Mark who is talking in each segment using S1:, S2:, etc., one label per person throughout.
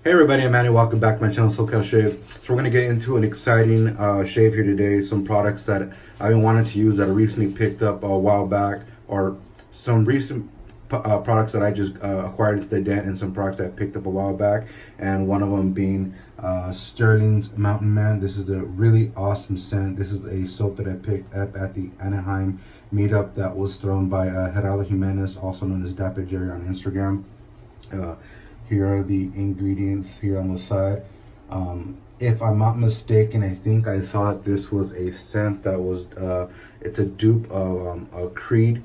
S1: Hey everybody, I'm Manny. Welcome back to my channel, SoCal Shave. So we're going to get into an exciting shave here today. Some products that I've been wanting to use that I recently picked up a while back, or some recent products that I just acquired into the dent, and some products that I picked up a while back. And one of them being Sterling's Mountain Man. This is a really awesome scent. This is a soap that I picked up at the Anaheim meetup that was thrown by Gerardo Jimenez, also known as Dapper Jerry on Instagram. Here are the ingredients here on the side. If I'm not mistaken, I think I saw that this was a scent that was, it's a dupe of a Creed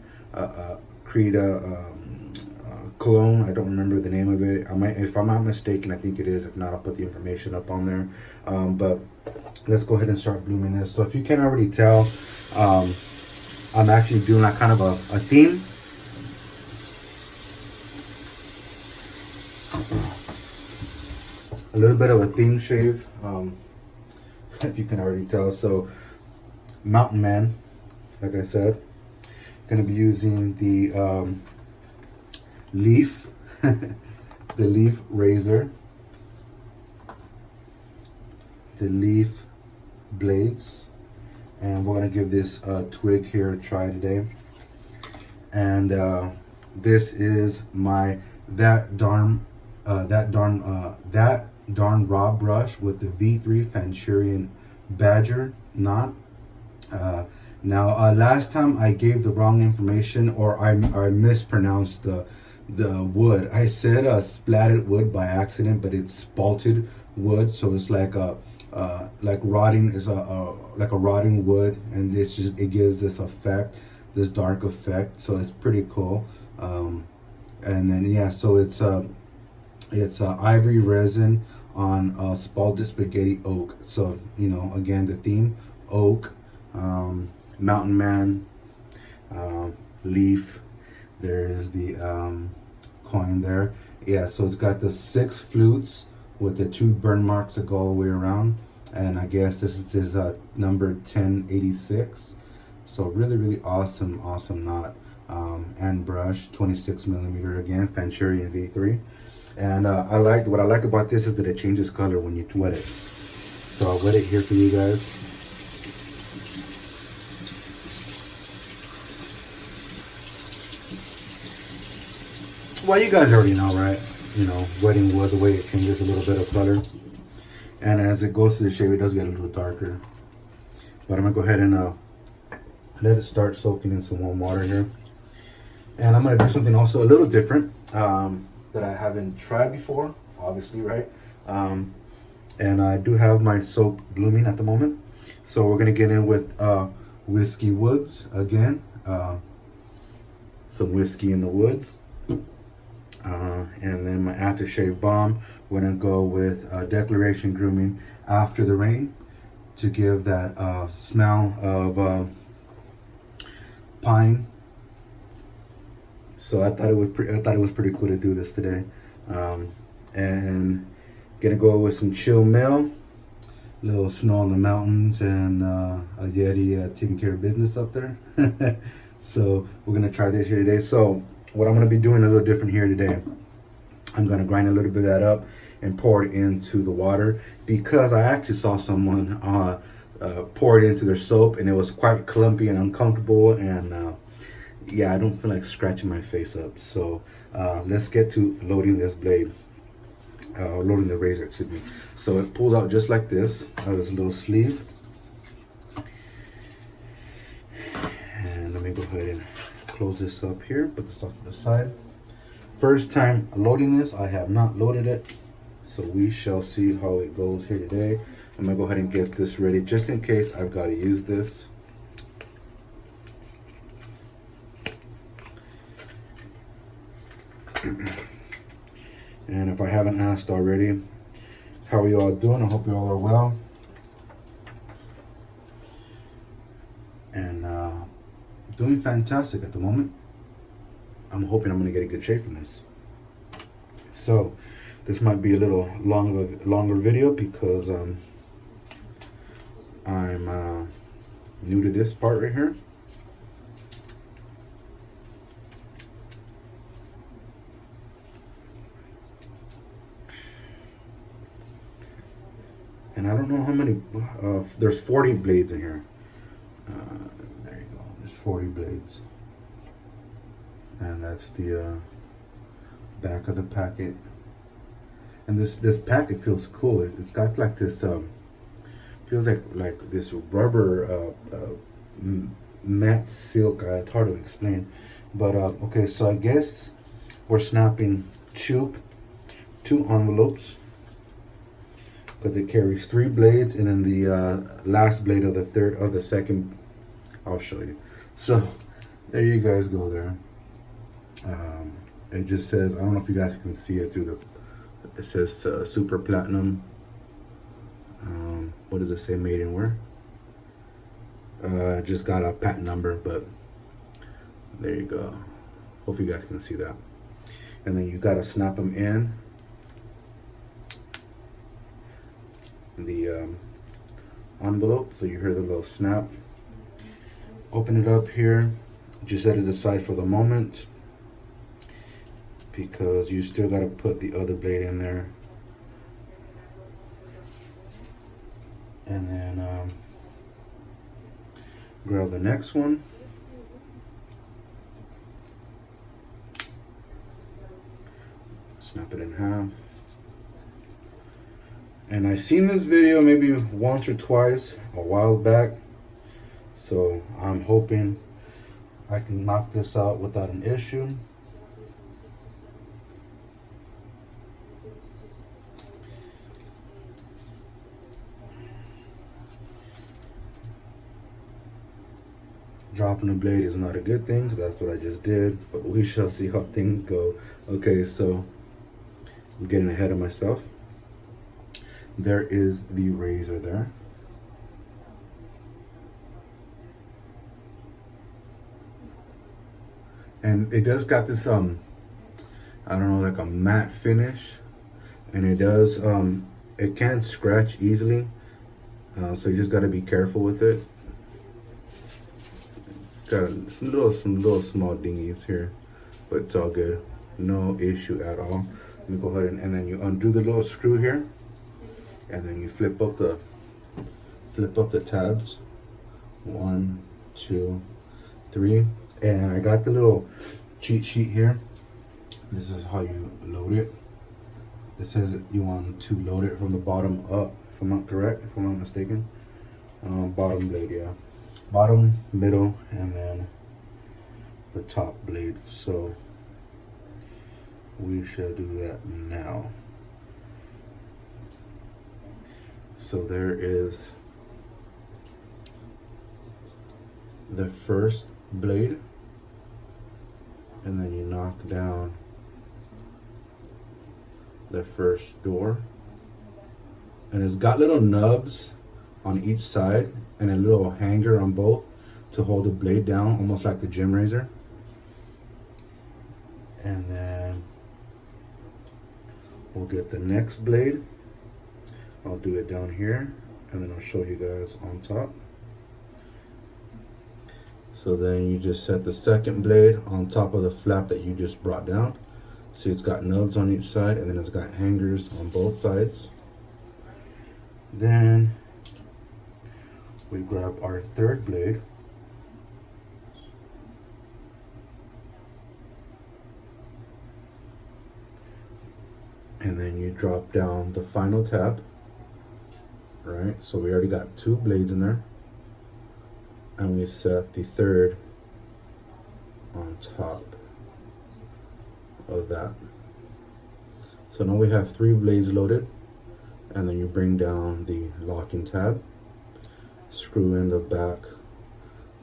S1: cologne. I don't remember the name of it. If I'm not mistaken, I think it is. If not, I'll put the information up on there. But let's go ahead and start blooming this. So if you can't already tell, I'm actually doing like kind of a theme. A little bit of a theme shave, if you can already tell. So Mountain Man, like I said, gonna be using the leaf the leaf razor, the leaf blades, and we're gonna give this twig here a try today. And this is my that darn raw brush with the V3 Fanchurian Badger Knot. Now, last time I gave the wrong information, or I mispronounced the wood. I said splatted wood by accident, but it's spalted wood. So it's like a rotting, is like a rotting wood, and it gives this effect, this dark effect. So it's pretty cool. And then yeah, so it's Ivory resin on Spalted spaghetti oak. So, you know, again, the theme, oak, Mountain Man, leaf. There's the coin there. Yeah, so it's got the 6 flutes with the 2 burn marks that go all the way around. And I guess this is his number 1086. So really awesome knot. And brush, 26 millimeter again, Fanchurian V3. And what I like about this is that it changes color when you wet it. So I'll wet it here for you guys. Well, you guys already know, right? You know, wetting wood, the way it changes a little bit of color. And as it goes through the shave, it does get a little darker. But I'm gonna go ahead and let it start soaking in some warm water here. And I'm gonna do something also a little different. That I haven't tried before, obviously, right? And I do have my soap blooming at the moment. So we're gonna get in with Whiskey Woods again. Some whiskey in the woods. And then my aftershave balm, we're gonna go with Declaration Grooming After the Rain to give that smell of pine. So I thought it was pretty cool to do this today, and gonna go with some chill mail, little snow on the mountains, and a Yeti taking care of business up there. So we're gonna try this here today. So what I'm gonna be doing a little different here today, I'm gonna grind a little bit of that up and pour it into the water, because I actually saw someone pour it into their soap, and it was quite clumpy and uncomfortable, and yeah, I don't feel like scratching my face up. So let's get to loading this blade, loading the razor, excuse me. So it pulls out just like this, out of this little sleeve. And let me go ahead and close this up here, put this off to the side. First time loading this, I have not loaded it. So we shall see how it goes here today. I'm gonna go ahead and get this ready just in case I've got to use this. And if I haven't asked already, how are you all doing? I hope you all are well. And doing fantastic at the moment. I'm hoping I'm gonna get a good shave from this. So this might be a little longer video, because I'm new to this part right here. And I don't know how many, there's 40 blades in here. There you go, there's 40 blades. And that's the back of the packet. And this packet feels cool. It's got like this, feels like this rubber matte silk. It's hard to explain. But okay, so I guess we're snapping two envelopes, because it carries 3 blades, and then the last blade of the second, I'll show you. So there you guys go there. It just says, I don't know if you guys can see it through the, it says super platinum. What does it say, made in where? Just got a patent number, but there you go. Hope you guys can see that. And then you gotta snap them in the envelope, so you hear the little snap. Open it up here, just set it aside for the moment, because you still gotta put the other blade in there. And then grab the next one. Snap it in half. And I seen this video maybe once or twice a while back, so I'm hoping I can knock this out without an issue. Dropping the blade is not a good thing, because that's what I just did, but we shall see how things go. Okay, so I'm getting ahead of myself. There is the razor there. And it does got this, I don't know, like a matte finish. And it does, it can scratch easily. So you just gotta be careful with it. Got some little small dingies here, but it's all good. No issue at all. Let me go ahead and then you undo the little screw here. And then you flip up the tabs. 1, 2, 3. And I got the little cheat sheet here. This is how you load it. It says that you want to load it from the bottom up, if I'm not correct, if I'm not mistaken. Bottom blade, yeah. Bottom, middle, and then the top blade. So we shall do that now. So there is the first blade, and then you knock down the first door, and it's got little nubs on each side and a little hanger on both to hold the blade down, almost like the gym razor. And then we'll get the next blade. I'll do it down here, and then I'll show you guys on top. So then you just set the second blade on top of the flap that you just brought down. See, it's got nubs on each side, and then it's got hangers on both sides. Then we grab our third blade. And then you drop down the final tab. Right, so we already got 2 blades in there, and we set the third on top of that. So now we have 3 blades loaded, and then you bring down the locking tab, screw in the back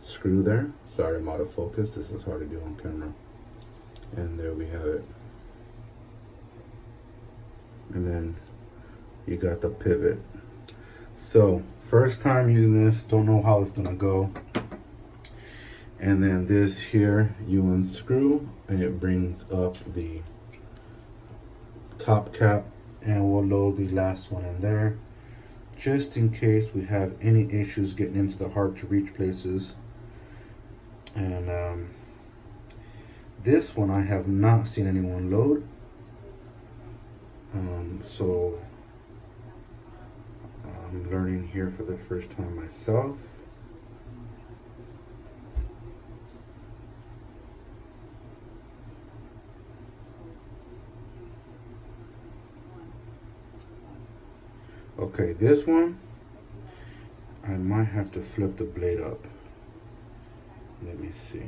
S1: screw there. Sorry, I'm out of focus, this is hard to do on camera. And there we have it. And then you got the pivot. So first time using this, don't know how it's gonna go. And then this here, you unscrew, and it brings up the top cap, and we'll load the last one in there, just in case we have any issues getting into the hard to reach places. And this one I have not seen anyone load. I'm learning here for the first time myself. Okay, this one, I might have to flip the blade up. Let me see.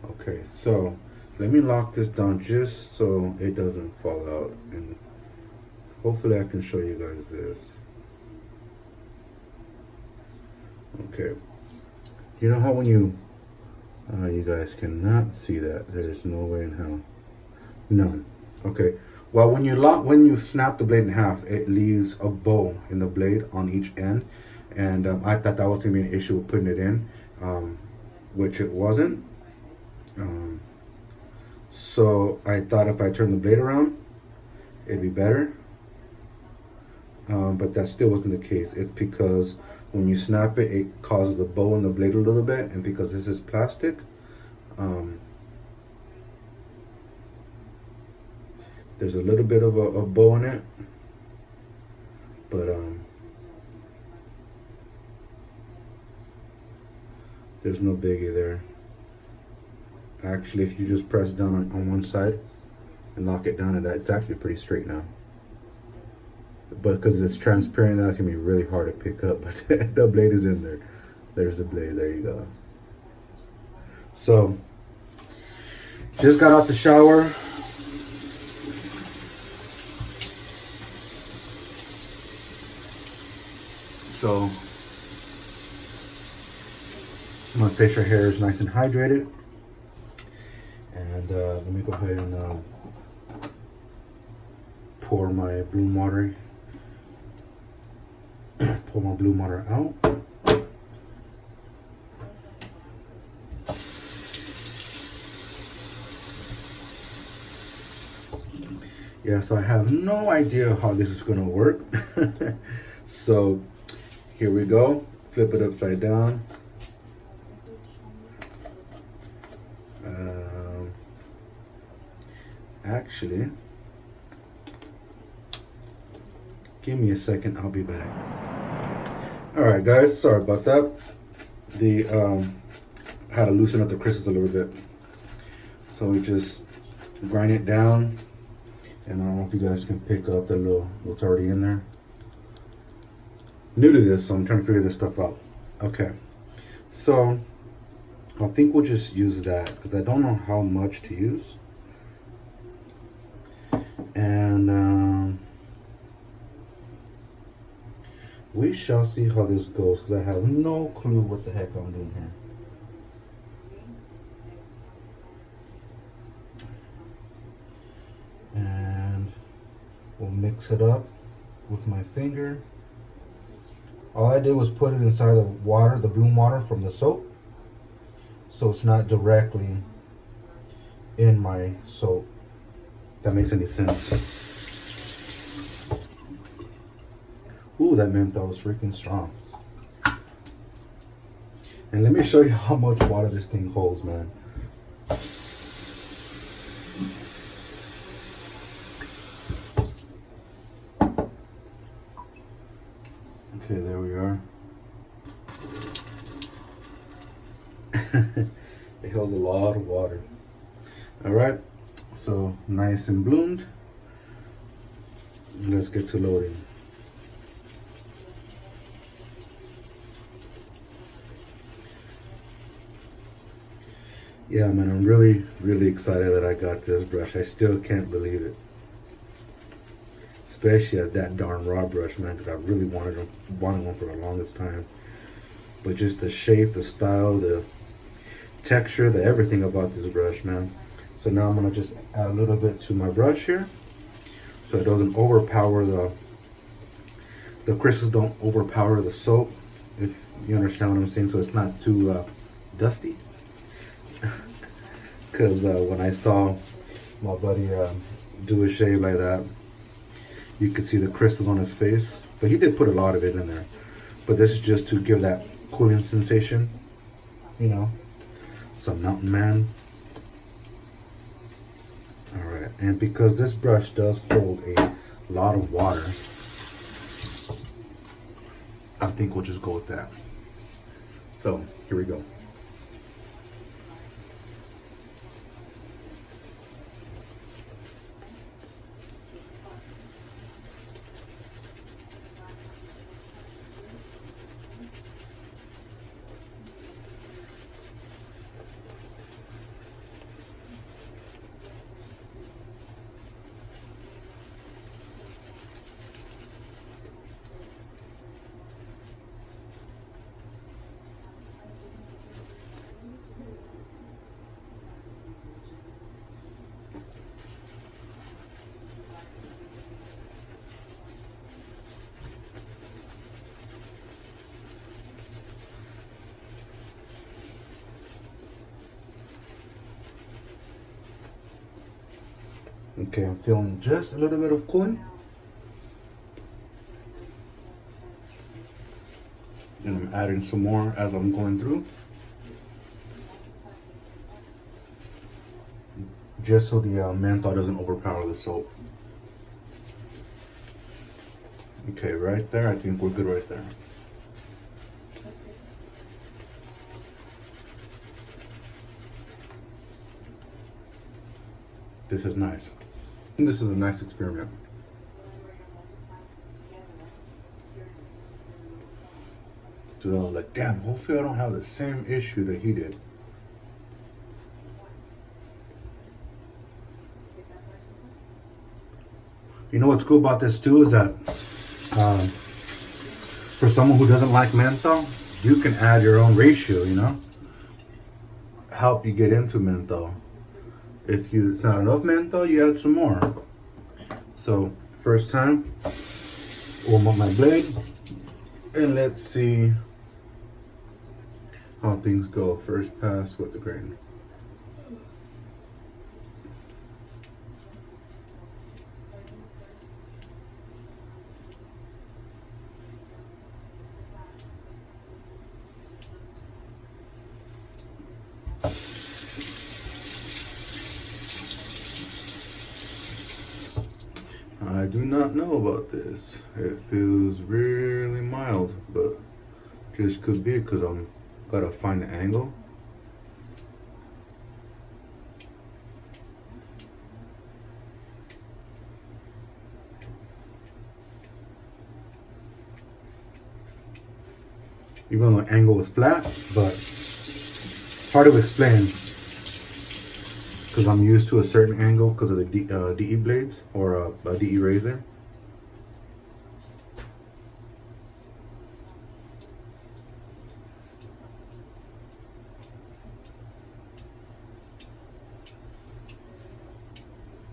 S1: Okay, so let me lock this down just so it doesn't fall out, and hopefully I can show you guys this. Okay, you know how when you guys cannot see that, there's no way in hell, none. Okay, well, when you snap the blade in half, it leaves a bow in the blade on each end, and I thought that was gonna be an issue with putting it in, which it wasn't. So I thought if I turn the blade around, it'd be better. But that still wasn't the case. It's because when you snap it, it causes the bow in the blade a little bit, and because this is plastic, there's a little bit of a bow in it, but there's no biggie there. Actually, if you just press down on one side and lock it down, and it's actually pretty straight now. But because it's transparent, that's gonna be really hard to pick up. But the blade is in there. There's the blade. There you go. So, just got out the shower. So, my facial hair is nice and hydrated. And let me go ahead and pour my bloom water. Pour my bloom water out. Yeah, so I have no idea how this is gonna work. So here we go. Flip it upside down. Actually, give me a second, I'll be back. Alright guys, sorry about that. The had to loosen up the crystals a little bit. So we just grind it down, and I don't know if you guys can pick up the little what's already in there. New to this, so I'm trying to figure this stuff out. Okay, so I think we'll just use that because I don't know how much to use. And we shall see how this goes, because I have no clue what the heck I'm doing here. And we'll mix it up with my finger. All I did was put it inside the water, the bloom water from the soap, so it's not directly in my soap. If that makes any sense. Ooh, that menthol was freaking strong. And let me show you how much water this thing holds, man. Okay, there we are. It holds a lot of water. All right, so nice and bloomed. Let's get to loading. Yeah, man, I'm really excited that I got this brush. I still can't believe it. Especially at that darn raw brush, man, because I really wanted one for the longest time. But just the shape, the style, the texture, the everything about this brush, man. So now I'm gonna just add a little bit to my brush here, so it doesn't overpower the crystals don't overpower the soap, if you understand what I'm saying. So it's not too dusty. Because when I saw my buddy do a shave like that, you could see the crystals on his face, but he did put a lot of it in there. But this is just to give that cooling sensation, you know, some mountain man. All right, and because this brush does hold a lot of water, I think we'll just go with that. So here we go. Okay, I'm feeling just a little bit of cooling. And I'm adding some more as I'm going through. Just so the menthol doesn't overpower the soap. Okay, right there, I think we're good right there. This is nice. This is a nice experiment. So I was like, damn, hopefully I don't have the same issue that he did. You know what's cool about this too is that for someone who doesn't like menthol, you can add your own ratio, you know? Help you get into menthol. If it's not enough menthol, you add some more. So, first time, warm up my blade, and let's see how things go. First pass with the grain. I do not know about this. It feels really mild, but just could be because I'm gotta find the angle. Even though the angle was flat, but hard to explain because I'm used to a certain angle because of the DE blades or a DE razor.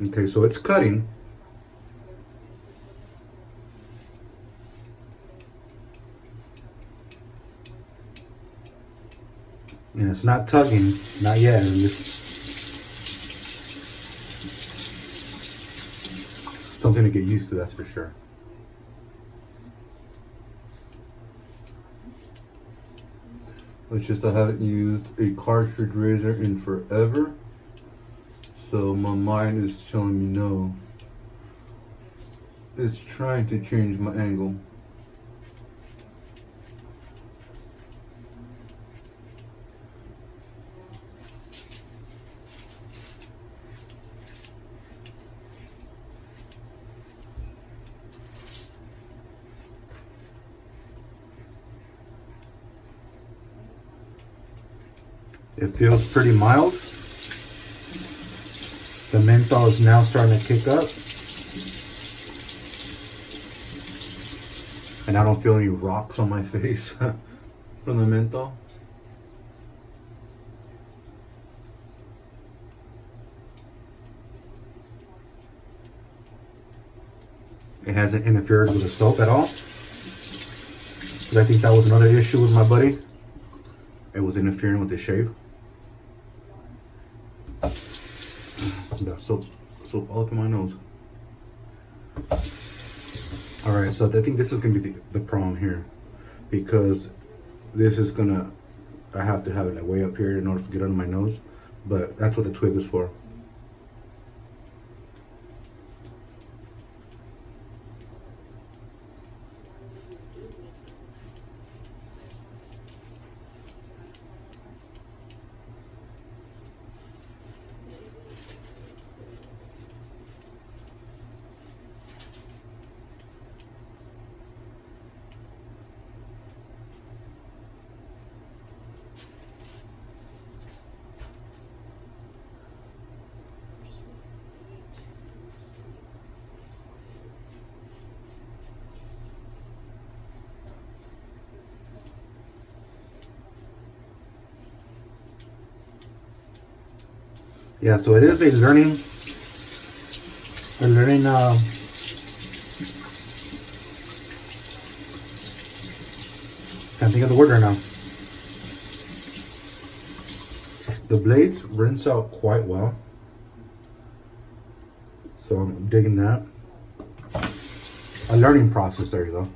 S1: Okay, so it's cutting. And it's not tugging, not yet. It's just something to get used to, that's for sure. It's just I haven't used a cartridge razor in forever. So my mind is telling me no. It's trying to change my angle. It feels pretty mild. The menthol is now starting to kick up. And I don't feel any rocks on my face from the menthol. It hasn't interfered with the soap at all. Because I think that was another issue with my buddy. It was interfering with the shave. Got soap all up in my nose. Alright, so I think this is going to be the problem here. Because this is going to, I have to have it like way up here in order to get under my nose. But that's what the twig is for. Yeah, so it is a learning can't think of the word right now. The blades rinse out quite well, so I'm digging that. A learning process, there you go.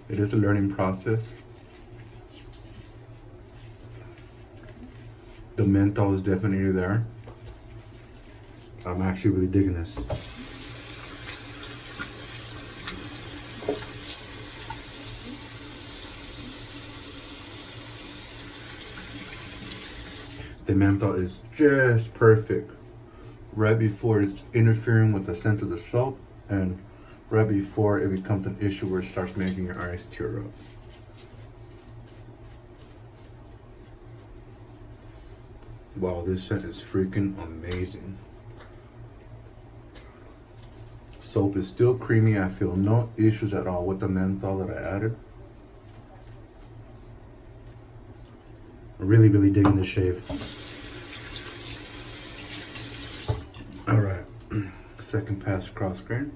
S1: It is a learning process. The menthol is definitely there. I'm actually really digging this. The menthol is just perfect right before it's interfering with the scent of the soap, and right before it becomes an issue where it starts making your eyes tear up. Wow, this scent is freaking amazing. Soap is still creamy. I feel no issues at all with the menthol that I added. Really, really digging this shave. All right, second pass cross grain.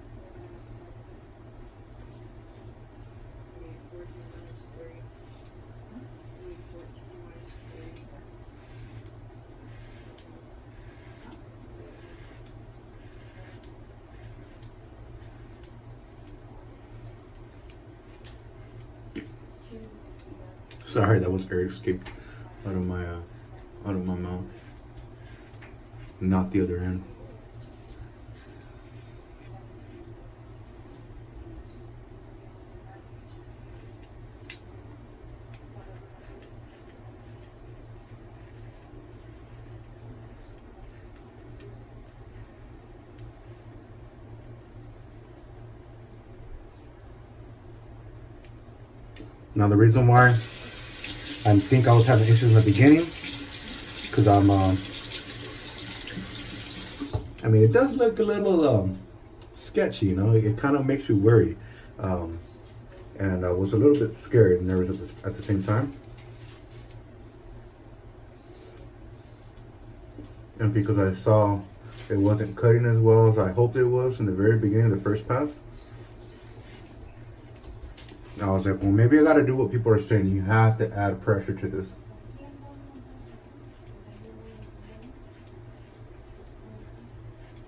S1: Sorry, that was air escaped out of my mouth. Not the other end. Now the reason why I think I was having issues in the beginning, because I mean, it does look a little sketchy, you know. It kind of makes you worry, and I was a little bit scared and nervous at the same time. And because I saw it wasn't cutting as well as I hoped it was in the very beginning of the first pass, I was like, well, maybe I got to do what people are saying. You have to add pressure to this.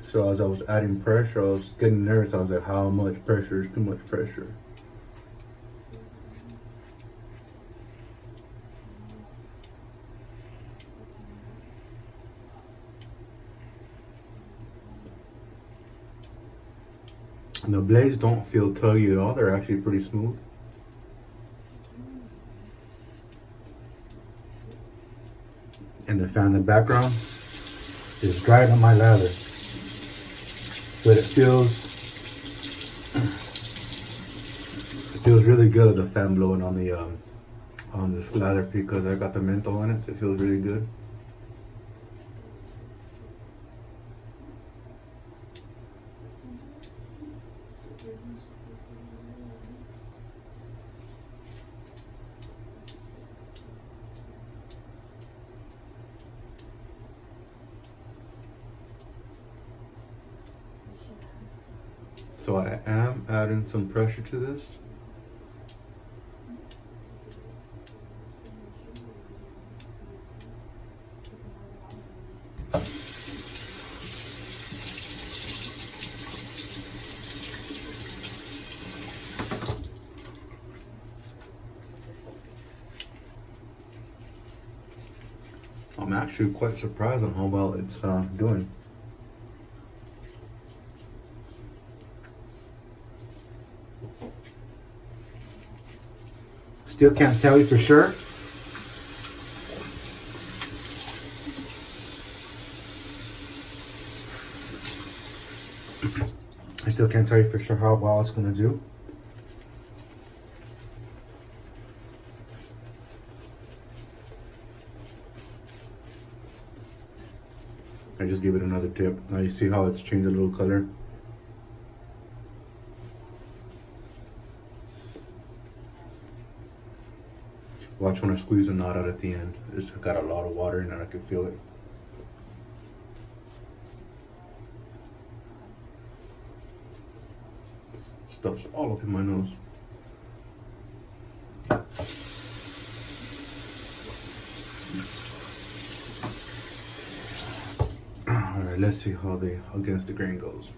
S1: So as I was adding pressure, I was getting nervous. I was like, how much pressure is too much pressure? And the blades don't feel tuggy at all. They're actually pretty smooth. And the fan in the background is drying on my lather, but it feels really good. The fan blowing on this lather because I got the menthol in it, so it feels really good. So I am adding some pressure to this. I'm actually quite surprised on how well it's doing. Still can't tell you for sure. I still can't tell you for sure how well it's gonna do. I just gave it another tip. Now you see how it's changed a little color. Watch when I squeeze the knot out at the end. It's got a lot of water in it, I can feel it. Stuff's all up in my nose. Alright, let's see how the against the grain goes.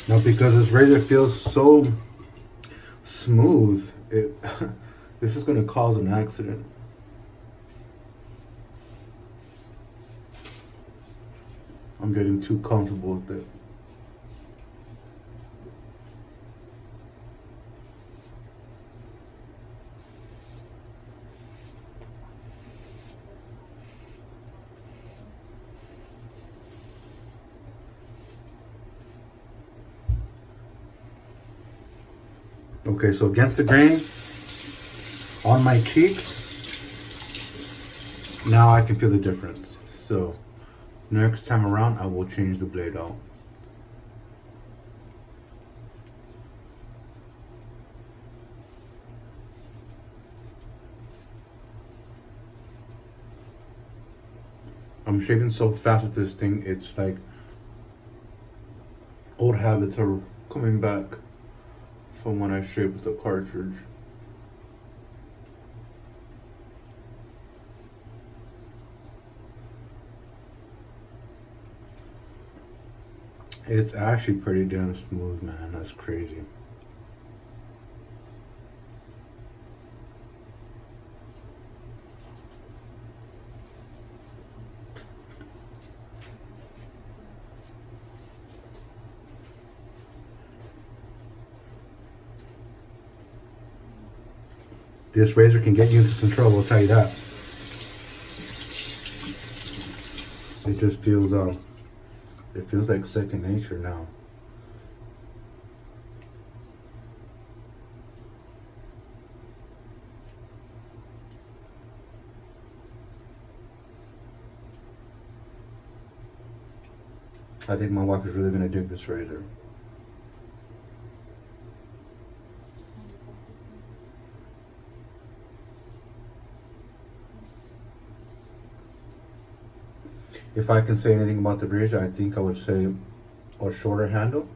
S1: Now, because this razor feels so smooth, this is going to cause an accident. I'm getting too comfortable with it. Okay, so against the grain, on my cheeks, now I can feel the difference. So next time around, I will change the blade out. I'm shaving so fast with this thing, it's like old habits are coming back from when I shaved with the cartridge. It's actually pretty damn smooth, man. That's crazy. This razor can get you into some trouble, I'll tell you that. It just feels it feels like second nature now. I think my wife is really gonna dig this razor. If I can say anything about the razor, I think I would say a shorter handle.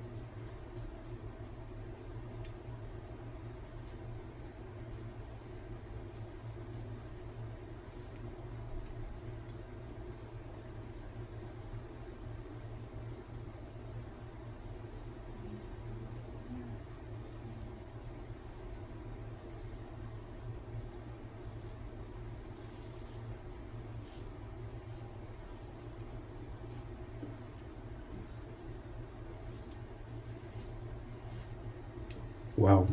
S1: Wow.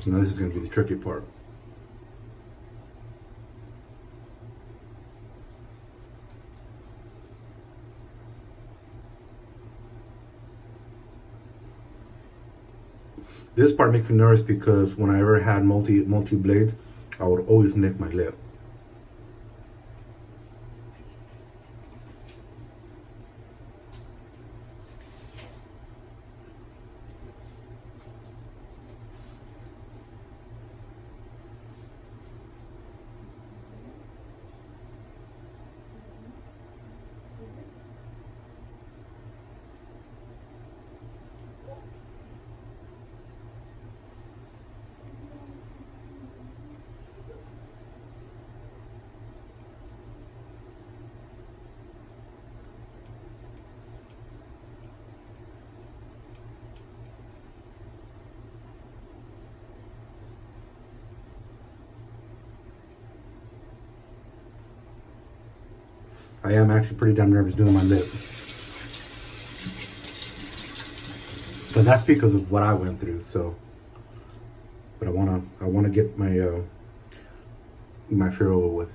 S1: Now this is going to be the tricky part. This part makes me nervous because when I ever had multi blades, I would always nick my lip. I am actually pretty damn nervous doing my lip. But that's because of what I went through, so. But I wanna get my my fear over with.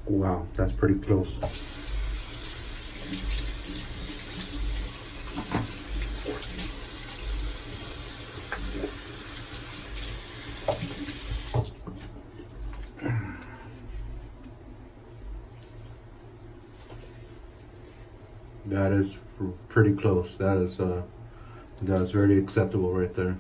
S1: Wow, that's pretty close. That is pretty close. That is very acceptable right there.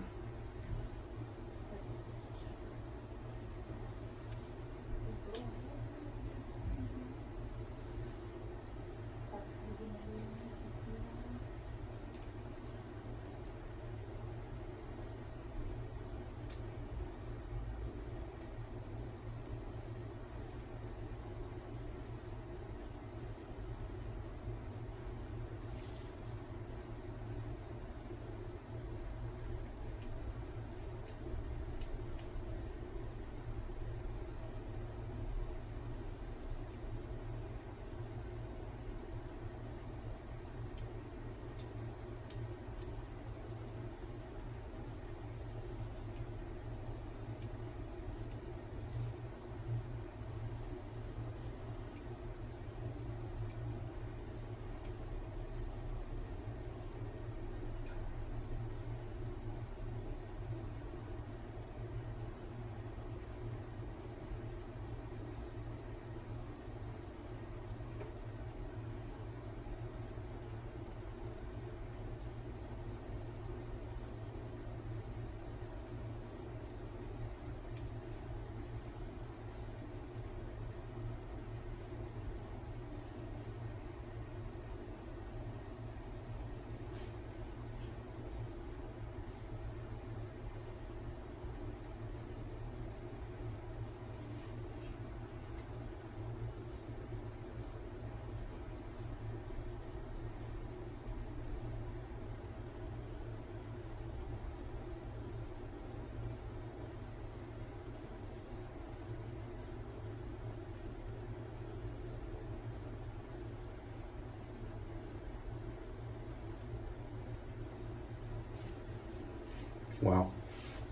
S1: Wow.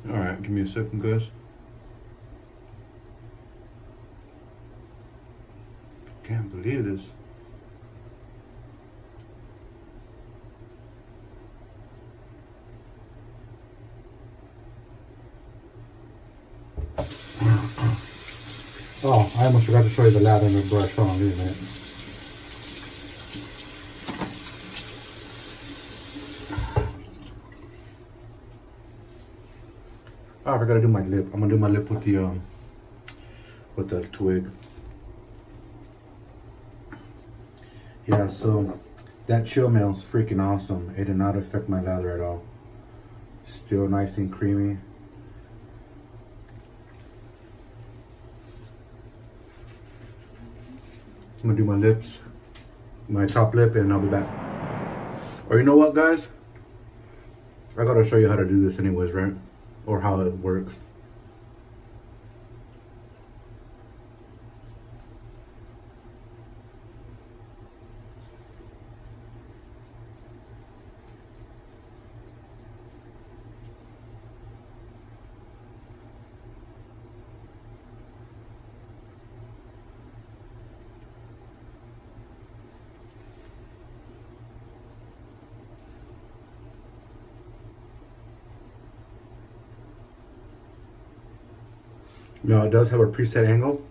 S1: All right, give me a second, guys. Can't believe this. Oh, I almost forgot to show you the lavender brush. Hold on, wait a minute. I gotta do my lip. I'm gonna do my lip with the twig. Yeah, so that chill mail is freaking awesome. It did not affect my lather at all. Still nice and creamy. I'm gonna do my lips, my top lip, and I'll be back. Or you know what, guys? I gotta show you how to do this anyways, right? Or how it works. Now it does have a preset angle.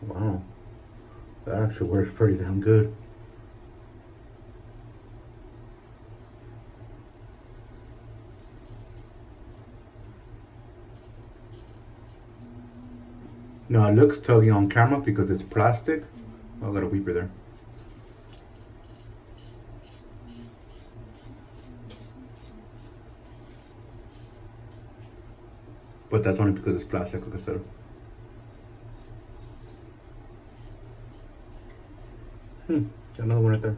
S1: Wow, that actually works pretty damn good. Now it looks tuggy on camera because it's plastic. Oh, I got a weeper there. But that's only because it's plastic, like I said. Got another one right there.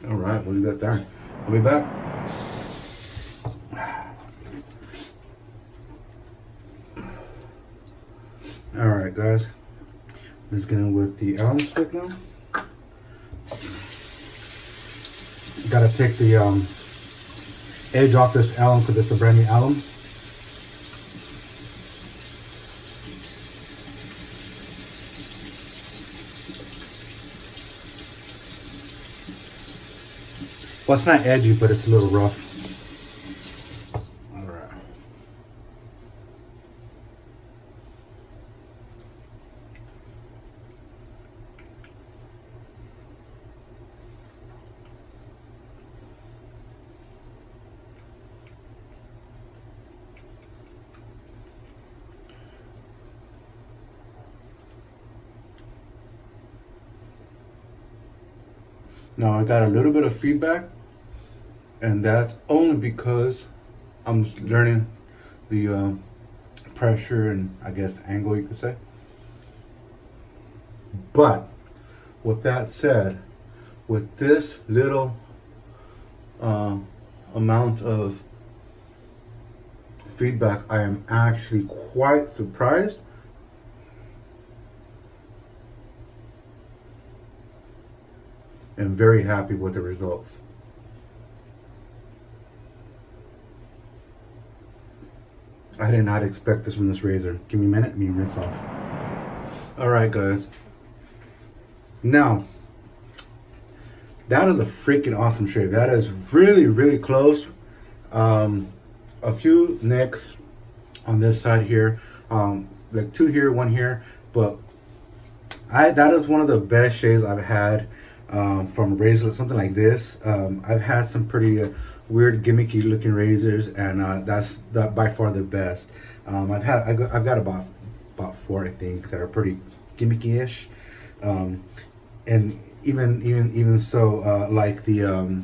S1: All right, we'll leave that there. I'll be back. All right, guys. Let's get in with the alum stick now. Gotta take the edge off this alum because it's a brand new alum. Well, it's not edgy, but it's a little rough. All right. Now I got a little bit of feedback, and that's only because I'm learning the pressure and I guess angle, you could say. But with that said, with this little amount of feedback, I am actually quite surprised. And very happy with the results. I did not expect this from this razor. Give me a minute, let me rinse off. All right, guys. Now, that is a freaking awesome shave. That is really, really close. a few nicks on this side here, like 2 here, 1 here, but that is one of the best shaves I've had from razor, something like this. I've had some pretty weird gimmicky looking razors, and that's by far the best. I've got about 4, I think, that are pretty gimmicky-ish, and even so, like the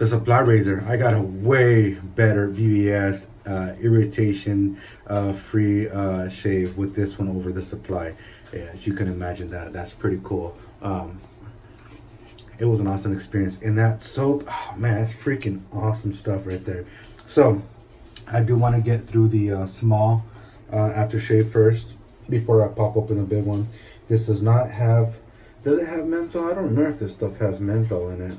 S1: supply razor, I got a way better BBS irritation free shave with this one over the supply. Yeah, as you can imagine, that's pretty cool. It was an awesome experience. And that soap, oh man, that's freaking awesome stuff right there. So I do want to get through the small aftershave first before I pop open the big one. This does not have, does it have menthol? I don't remember if this stuff has menthol in it.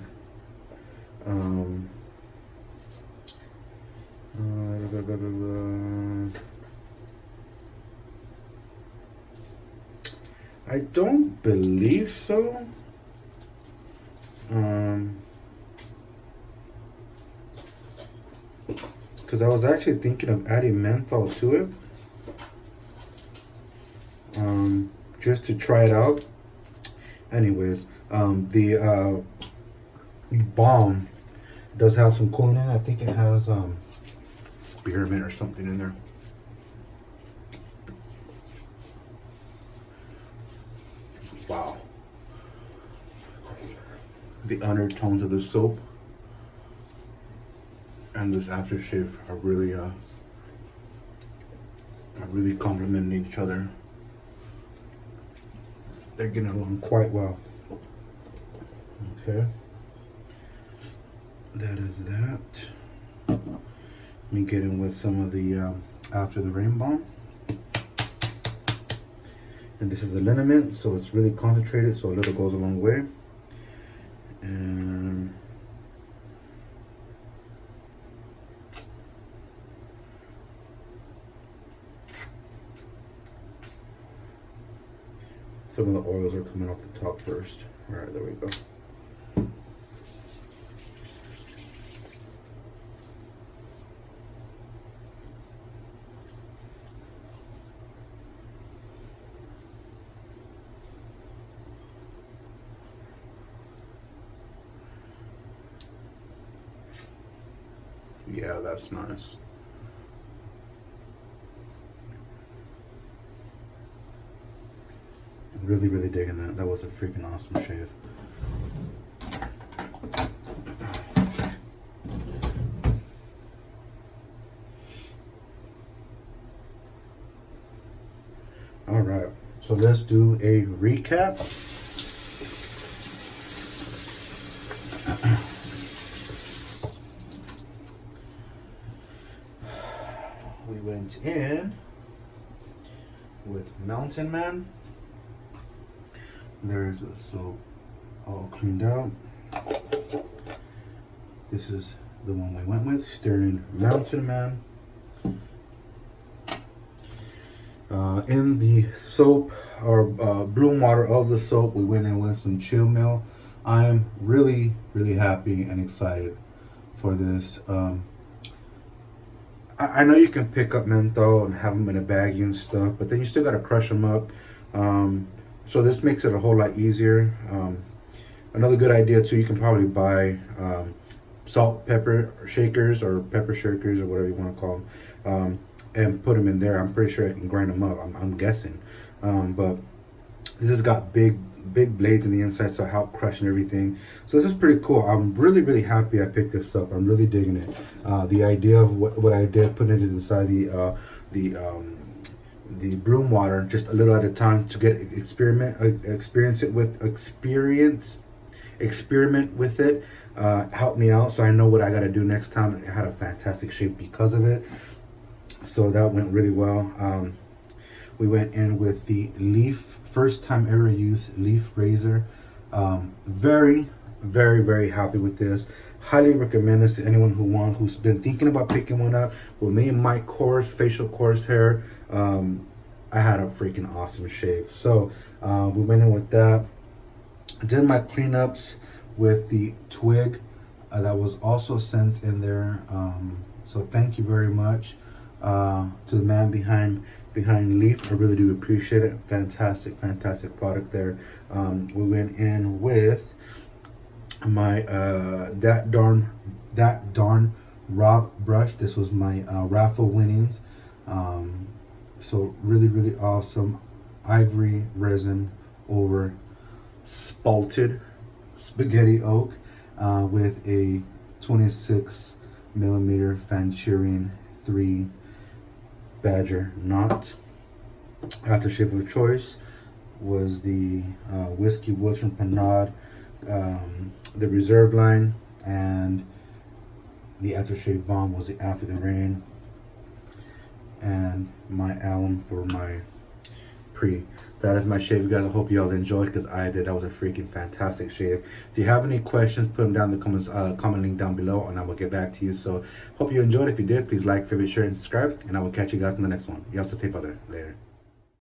S1: I don't believe so. Because I was actually thinking of adding menthol to it, just to try it out. Anyways, the balm does have some cooling in it. I think it has spearmint or something in there. Wow. The undertones of the soap and this aftershave are really complementing each other. They're getting along quite well. Okay. That is that. Let me get in with some of the After the Rain balm. And this is the liniment, so it's really concentrated, so a little goes a long way. And some of the oils are coming off the top first. All right, there we go. Yeah, that's nice. Really, really digging that. That was a freaking awesome shave. All right, so let's do a recap. We went in with Mountain Man. There's a soap all cleaned out. This is the one we went with, Sterling Mountain Man. In the soap, or bloom water of the soap, we went in with some Chill Mill. I'm really, really happy and excited for this. I know you can pick up menthol and have them in a baggie and stuff, but then you still got to crush them up. So this makes it a whole lot easier. Another good idea too, you can probably buy salt pepper shakers or pepper shakers or whatever you want to call them, and put them in there. I'm pretty sure I can grind them up, I'm guessing. But this has got big blades in the inside, so help crushing everything. So this is pretty cool. I'm really, really happy I picked this up. I'm really digging it. The idea of what I did, putting it inside the bloom water just a little at a time to get experiment with it, helped me out, so I know what I got to do next time. I had a fantastic shape because of it, so that went really well. We went in with the Leaf, first time ever used Leaf razor. Very, very, very happy with this. Highly recommend this to anyone who's been thinking about picking one up. With me and my coarse, facial coarse hair, I had a freaking awesome shave. So we went in with that. I did my cleanups with the twig that was also sent in there So thank you very much to the man behind Leaf. I really do appreciate it. Fantastic product there. We went in with my that darn Rob brush. This was my raffle winnings. So really awesome Ivory resin over Spalted spaghetti oak with a 26 millimeter Fanchurian 3 Badger Knot. Aftershave of choice was the Whiskey Woods from Panad, the Reserve line, and the Aftershave Balm was the After the Rain, and my alum for my pre. That is my shave, guys. I hope you all enjoyed, because I did. That was a freaking fantastic shave. If you have any questions, put them down in the comments, comment link down below, and I will get back to you. So hope you enjoyed. If you did, please like, favorite, share, and subscribe, and I will catch you guys in the next one. You all stay safe out there. Later.